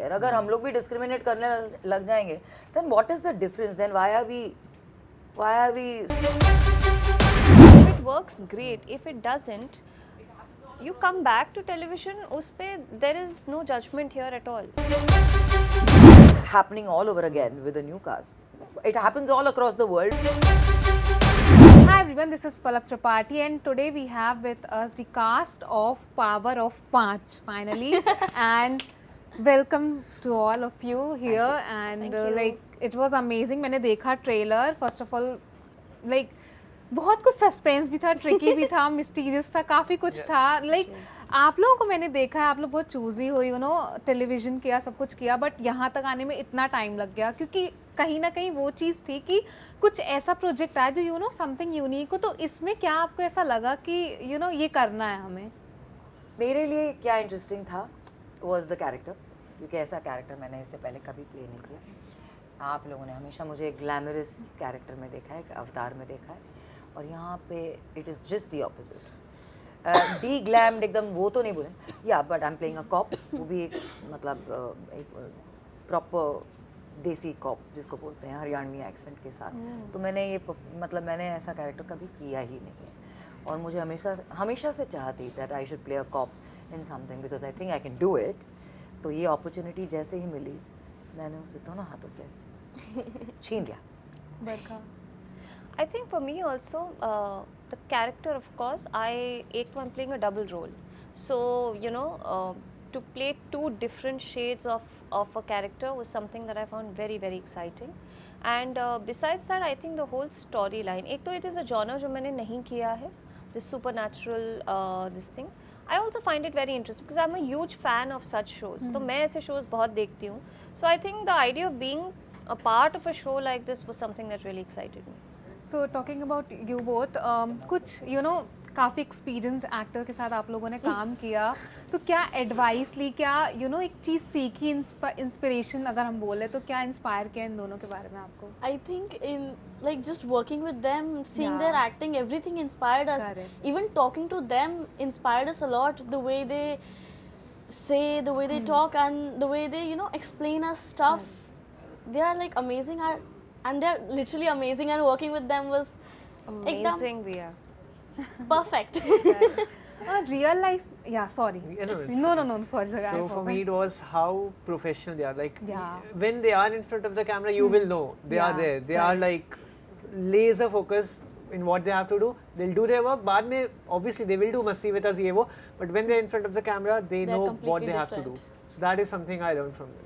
There. अगर हम लोग भी डिस्क्रिमिनेट करने लग जाएंगे, then what is the difference? Then why are we If it works, great. If it doesn't, you come back to television. उस पे there is no judgment here at all. happening all over again with a new cast? It happens all across the world. Hi everyone, this is Palak Tripathi and today we have with us the cast of Power of Panch finally and welcome to all of you here and Thank you. like it was amazing. मैंने देखा trailer, first of all like बहुत कुछ suspense भी था, tricky भी था, mysterious था, काफ़ी कुछ था. लाइक आप लोगों को मैंने देखा है, आप लोग बहुत चूजी हो, यू नो, टेलीविज़न किया, सब कुछ किया, बट यहाँ तक आने में इतना टाइम लग गया क्योंकि कहीं ना कहीं वो चीज़ थी कि कुछ ऐसा प्रोजेक्ट आया जो यू नो समथिंग यूनिक हो. तो इसमें क्या आपको ऐसा लगा कि यू नो ये करना है हमें? मेरे लिए क्या इंटरेस्टिंग था वॉज द कैरेक्टर, क्योंकि ऐसा कैरेक्टर मैंने इससे पहले कभी प्ले नहीं किया. आप लोगों ने हमेशा मुझे एक ग्लैमरस कैरेक्टर में देखा है, एक अवतार में देखा है, और यहाँ पे it is just the opposite. Deglammed एकदम वो तो नहीं बोले, या but I am playing a cop. वो भी एक मतलब एक प्रॉपर देसी कॉप जिसको बोलते हैं हरियाणवी एक्सेंट के साथ. तो मैंने ये मतलब मैंने ऐसा कैरेक्टर कभी किया ही नहीं है, और मुझे हमेशा से चाह थी that I should play a cop in something because I think I can do it. तो ये अपॉर्चुनिटी जैसे ही मिली मैंने उसे दोनों हाथों से छीन लिया. बरखा. I think for me also, the character, of course, एक तो I'm playing a double role. So, you know, to play two different shades of a character was something that I found very, very exciting. And besides that, I think the whole storyline, एक तो it is a genre जो मैंने नहीं किया है, this supernatural, this thing. I also find it very interesting because I'm a huge fan of such shows. तो मैं ऐसे shows बहुत देखती हूँ. So I think the idea of being a part of a show like this was something that really excited me. So talking about you both, कुछ you know काफ़ी experience actor के साथ आप लोगों ने काम किया, तो क्या एडवाइस ली, क्या यू नो एक चीज़ सीखी, इंस्पिरेशन अगर हम बोले तो क्या इंस्पायर किया इन दोनों के बारे में आपको? I think in like just working with them, seeing their Yeah. acting, everything inspired us. Correct. Even talking to them inspired us a lot. The way they say, the way they talk, and the way they explain us stuff. They are like amazing, and they're literally amazing. And working with them was Amazing we are. perfect. Real life, या sorry, Yeah, no, it's no sorry sir. So for me, it was how professional they are. Like Yeah. when they are in front of the camera, you will know they are Yeah, there. They are like laser focused in what they have to do. They'll do their work. बाद में obviously they will do मस्ती with us ये वो. But when they're in front of the camera, they They're know what completely they have to do. different. So that is something I learned from them.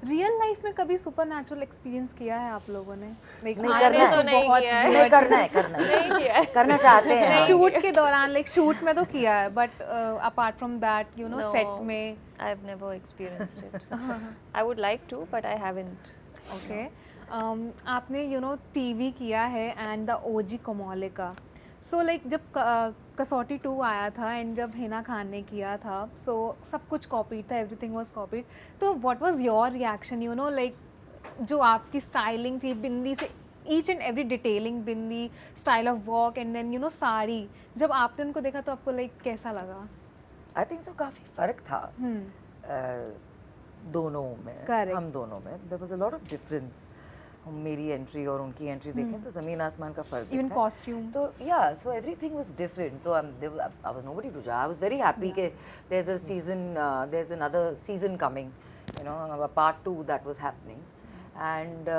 Real life में कभी super natural experience किया है आप लोगों ने? Like, नहीं, आज करना तो है। नहीं बहुत किया है। नहीं, करना है करना चाहते हैं. शूट के दौरान, लाइक शूट में तो किया है, but apart from that you know No. Set में. I've never experienced it. I would like to, but I haven't. Okay. आपने यू नो टीवी किया है and the OG Komolika. So like जब कसौटी 2 आया था एंड जब हिना खान ने किया था, सो सब कुछ कॉपीड था, एवरीथिंग वाज कॉपीड. तो what was your reaction, you know like जो आपकी स्टाइलिंग थी, बिंदी से each and every detailing, bindi, style of walk and then you know sari, जब आपने उनको देखा तो आपको लाइक कैसा लगा? आई थिंक सो काफ़ी फ़र्क था दोनों में. Correct. हम दोनों में there was a lot of difference. मेरी एंट्री और उनकी एंट्री देखें तो ज़मीन आसमान का फ़र्क इवन दिखता है. कॉस्ट्यूम. तो या so everything was different. So I was nobody to जज. आई वाज वेरी हैप्पी कि there is a season, there is another season coming, you know, a part 2 that was happening. And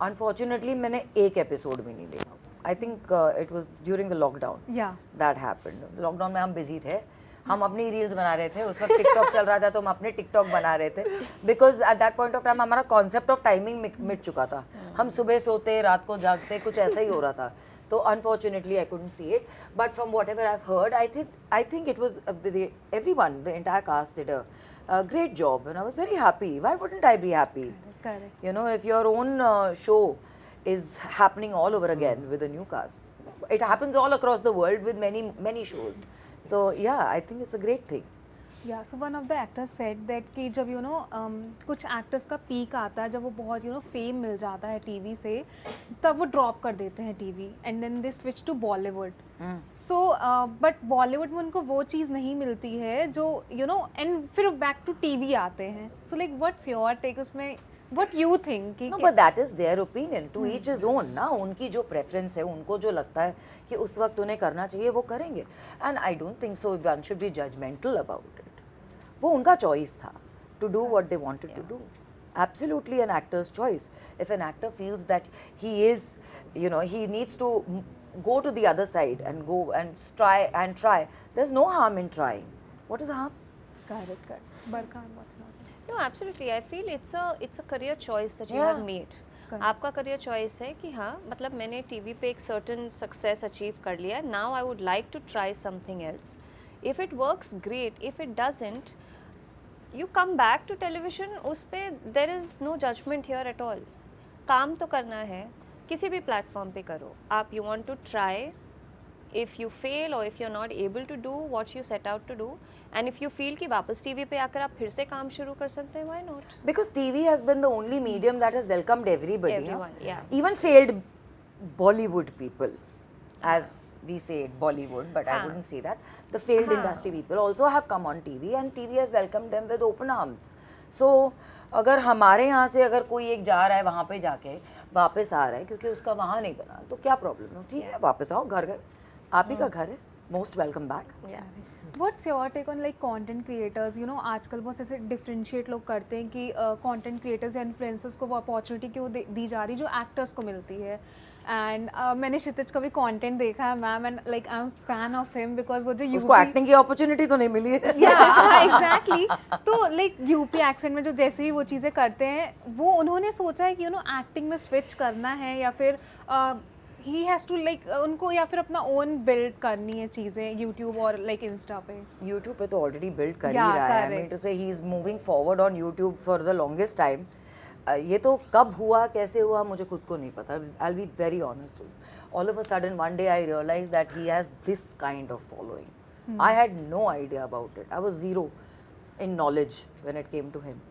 unfortunately मैंने एक episode भी नहीं देखा. I think it was during the lockdown या that happened. Lockdown में हम busy थे, हम अपनी रील्स बना रहे थे. उस वक्त टिकटॉक चल रहा था तो हम अपने टिकटॉक बना रहे थे, because at that point of time हमारा कॉन्सेप्ट ऑफ टाइमिंग मिट चुका था. हम सुबह सोते, रात को जागते, कुछ ऐसा ही हो रहा था. तो unfortunately I couldn't see it, but from whatever I heard, I think it was everyone, the entire cast did a great job and I was very happy. Why wouldn't I be happy? Correct. You know, if your own show is happening all over again with a new cast, it happens all across the world with many shows. So yeah, I think it's a great thing. या so one of the actors said that कि जब कुछ actors का peak आता है, जब वो बहुत फेम मिल जाता है टीवी से, तब वो ड्रॉप कर देते हैं TV and then they switch to Bollywood. So but Bollywood में उनको वो चीज़ नहीं मिलती है जो एंड फिर बैक टू टीवी आते हैं. So like what's your take उसमें, what you think कि No, but that is their opinion. To each his own ना. उनकी जो preference है, उनको जो लगता है कि उस वक्त उन्हें करना चाहिए वो करेंगे. And I don't think so one should be judgmental about it. वो उनका choice था to do what they wanted to do. Absolutely an actor's choice. If an actor feels that he is, he needs to go to the other side and go and try. There's no harm in trying. What is the harm? correct. Barkan, what's not? No, absolutely. I feel it's a career choice that you Yeah. have made. Correct. आपका career choice है कि हाँ, मतलब मैंने TV पे एक certain success achieve कर लिया. Now I would like to try something else. If it works, great. If it doesn't, you come back to television. उस पे there is no judgment here at all. काम तो करना है, किसी भी platform पे करो. आप you want to try. If you fail or if you're not able to do what you set out to do, and if you feel कि वापस टीवी पे आकर आप फिर से काम शुरू कर सकते हैं, why not? Because TV has been the only medium that has welcomed everybody. Everyone, yeah. Even failed Bollywood people, as we say it, Bollywood, but I हाँ. wouldn't say that. The failed हाँ. industry people also have come on TV, and TV has welcomed them with open arms. So, अगर हमारे यहाँ से अगर कोई एक जा रहा है वहाँ पे जाके वापस आ रहा है क्योंकि उसका वहाँ नहीं बना, तो क्या प्रॉब्लम है? ठीक है, वापस आओ, घर आप ही का घर है. Most welcome back. Yeah. What's your take on like content creators? आजकल बहुत ऐसे डिफरेंशिएट लोग करते हैं कि कंटेंट क्रिएटर्स या इन्फ्लुएंसर्स को वो अपॉर्चुनिटी क्यों दी जा रही जो एक्टर्स को मिलती है. एंड मैंने क्षितिज का भी कंटेंट देखा है ma'am, and like I am fan of him because वो जो उसको एक्टिंग की अपॉर्चुनिटी तो नहीं मिली है. एग्जैक्टली. तो लाइक यूपी एक्सेंट में जो जैसे ही वो चीज़ें करते हैं, वो उन्होंने सोचा है कि एक्टिंग में स्विच करना है या फिर ही हैज़ टू लाइक उनको या फिर अपना ओन बिल्ड करनी है चीज़ें यूट्यूब और लाइक इंस्टा पे. YouTube पे तो ऑलरेडी बिल्ड कर ही Yeah, रहा है. I correct. mean to say he is moving forward on YouTube for the longest time. ये तो कब हुआ कैसे हुआ मुझे खुद को नहीं पता. I'll be very honest. All of a sudden one day I realized that he has this kind of following. I had no idea about it. I was zero in knowledge when it came to him.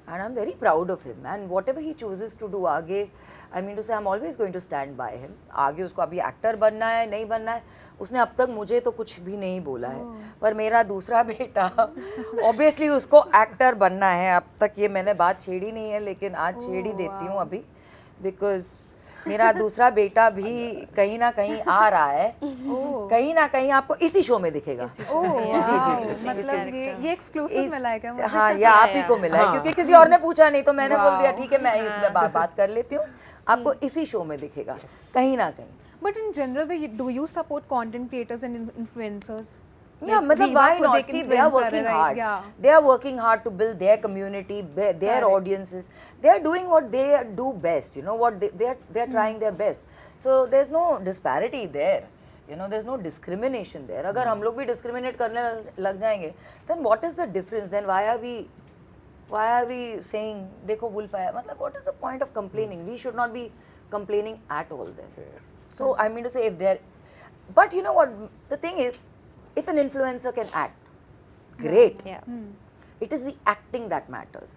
And I'm very proud of him. And whatever he chooses to do आगे, I mean to say I'm always going to stand by him. आगे उसको अभी actor बनना है नहीं बनना है, उसने अब तक मुझे तो कुछ भी नहीं बोला है. पर मेरा दूसरा बेटा ऑब्वियसली उसको एक्टर बनना है. अब तक ये मैंने बात छेड़ी नहीं है, लेकिन आज छेड़ ही देती हूँ अभी, बिकॉज मेरा दूसरा बेटा भी कहीं ना कहीं आ रहा है. कहीं ना कहीं आपको इसी शो में दिखेगा. जी. मतलब ये एक्सक्लूसिव मिला है क्या मुझे? हाँ, ये आप ही को मिला है क्योंकि किसी और ने पूछा नहीं, तो मैंने बोल दिया ठीक है मैं इसमें बात कर लेती हूँ. आपको इसी शो में दिखेगा कहीं ना कहीं. But in general, do you support content creators and influencers? Yeah, मतलब Viva why खुद not? एक See, they are influencer working है, hard. yeah. They are working hard to build their community, their Correct. audiences. They are doing what they do best. What they are trying their best. So there's no disparity there. There's no discrimination there. अगर हम लोग भी discriminate करने लग जाएंगे, then what is the difference? Then why are we saying देखो wolf आया? मतलब what is the point of complaining? We should not be complaining at all then. So I mean to say, if they're, but you know what? The thing is, if an influencer can act, great. Yeah. It is the acting that matters.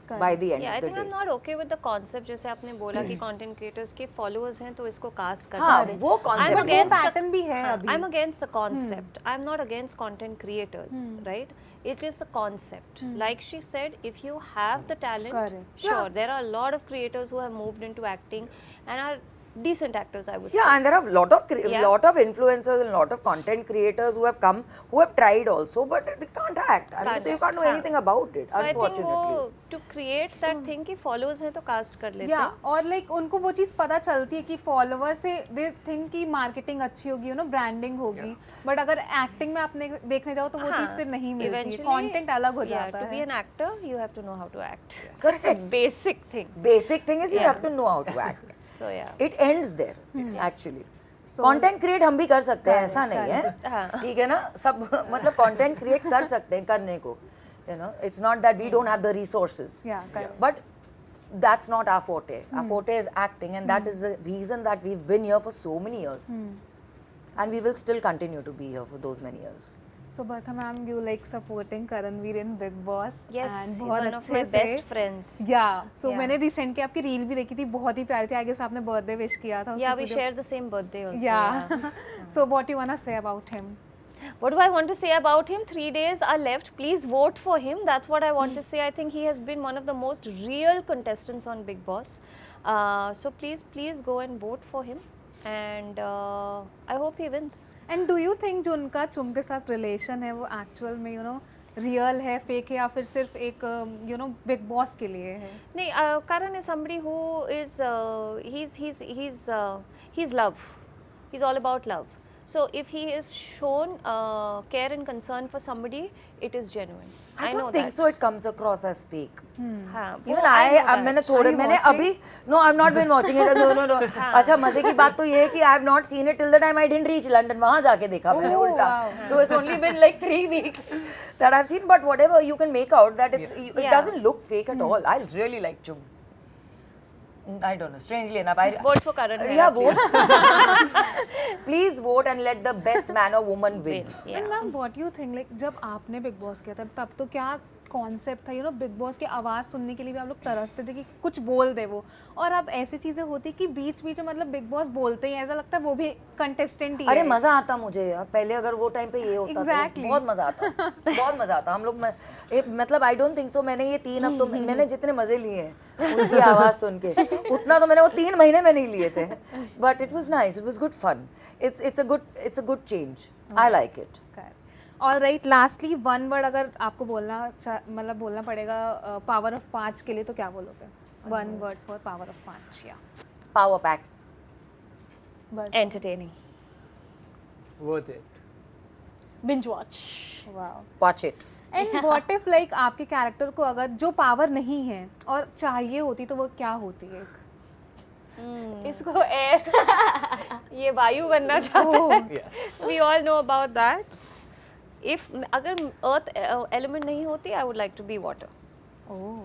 Correct. By the end Yeah, I of the think I'm day. not okay with the concept. जैसे आपने बोला कि content creators के followers हैं तो इसको cast करना हाँ, है. वो concept I'm है. against the- pattern भी है हाँ, अभी. I'm against the concept. I'm not against content creators, right? It is a concept. Like she said, if you have the talent, Correct. sure. There are a lot of creators who have moved into acting and are decent actors, I would say. Yeah, and there are lot of Yeah. lot of influencers and lot of content creators who have come, who have tried also, but they can't act. I mean, Can't so you act, can't do हाँ. anything about it, So I think unfortunately. वो to create that thing कि followers हैं तो cast कर लेते या हैं. और लाइक उनको वो चीज़ पता चलती है कि फॉलोवर से दे थिंक कि मार्केटिंग अच्छी होगी ब्रांडिंग होगी, बट अगर एक्टिंग में आपने देखने जाओ तो वो चीज़ फिर नहीं मिलती है. Eventually, कंटेंट अलग हो yeah, जाता to be है. an actor, you have to know how to act. Correct. It's a basic thing. Basic thing is you Yeah. have to know how to act. So yeah. It ends there, actually. Content create हम भी कर सकते हैं, ऐसा नहीं है, ठीक है ना. सब मतलब कंटेंट क्रिएट कर सकते हैं करने को. It's not that we don't have the resources. Yeah, correct. But that's not our forte. Our forte is acting, and that is the reason that we've been here for so many years. And we will still continue to be here for those many years. So Barkha ma'am, you like supporting Karanveer in Big Boss. Yes, and he's बहुत one of अच्छे my से. best friends. Yeah. So Yeah. मैंने recently आपकी reel भी देखी थी, बहुत ही प्यारी थी. I guess आपने बर्थडे विश किया था. Yeah, उसमें we पूरे- share the same birthday also. Yeah. So what you wanna say about him? What do I want to say about him? 3 days are left. Please vote for him. That's what I want to say. I think he has been one of the most real contestants on Big Boss. So please go and vote for him. And I hope he wins. And do you think जो उनका चुम के साथ relation है वो actual में real है, fake है, या फिर सिर्फ एक बिग बॉस के लिए है? Nee, Karan is somebody who is he's love. He's all about love. So if he is shown care and concern for somebody, it is genuine. I know don't think that. so. It comes across as fake. हाँ, Even वो I know that. मैंने थोड़े मैंने अभी no I've not been watching it. No. अच्छा मजे की बात तो ये है कि I have not seen it till the time I didn't reach London. वहाँ जाके देखा मैंने Oh, उल्टा. wow. So it's only been like 3 weeks that I've seen. But whatever you can make out that it Yeah. doesn't look fake at all. I really like Chum. I don't know. Strangely enough, Vote for Karan. yeah, Mehra, vote. Please vote and let the best man or woman win. please. And Yeah. Ma'am what you think, like जब आपने big boss किया था तब तो क्या concept था, big boss की आवाज़ सुनने के लिए भी आप लोग तरसते थे कि कुछ बोल दे वो, और अब ऐसी चीज़ें होती कि बीच बीच में मतलब बिग बॉस बोलते ही ऐसा लगता है वो भी कंटेस्टेंट ही अरे है. मजा आता मुझे यार, पहले अगर वो टाइम पे ये होता Exactly. तो बहुत मजा आता. बहुत मजा आता. हम लोग मतलब आई डोंट थिंक सो मैंने ये 3 हफ्तों में मैंने जितने मजे लिए हैं उनकी आवाज सुन के उतना तो मैंने वो 3 महीने में नहीं लिए थे. But it was nice, it was good fun. It's a good change. I like it. और राइट, लास्टली वन वर्ड अगर आपको बोलना पड़ेगा पावर ऑफ 5 के लिए तो क्या बोलोगे? One word for power of 5. या power pack. Entertaining. Worth it. Binge watch. Wow. Watch it. And what if like आपके कैरेक्टर को अगर जो पावर नहीं है और चाहिए होती तो वो क्या होती है? इसको एयर ये वायु बनना चाहता है. Yes. We all know about that. If अगर earth element नहीं होती, I would like to be water. Oh.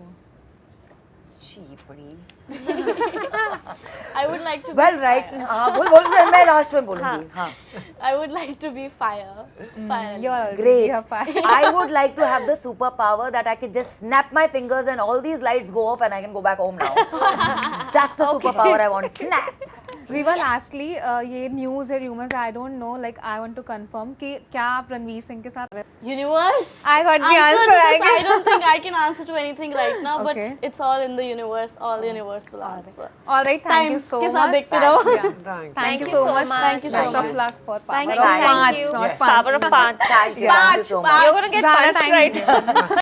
चीपड़ी. I would like to well be right. fire. हाँ बोल मैं लास्ट में बोलूंगी. हाँ. I would like to be fire. Fire. You're Great. you're fine. I would like to have the superpower that I could just snap my fingers and all these lights go off and I can go back home now. That's the superpower I want. Snap. Riva, lastly ये news है, rumours, I don't know, like I want to confirm कि क्या आप रणवीर सिंह के साथ? Universe. I got the Answer answer, I this. I guess. don't think I can answer to anything right now, Okay. but it's all in the universe. All the universe will answer. Alright, thank you Times सो के साथ much. देखते रहो. Thank you so much. Thank you so Best of much. luck for Thank power you. of Thank 5, you. not Yes. 5. Power of 5. Thank you so much. You're gonna get ज़्यादा punched time right.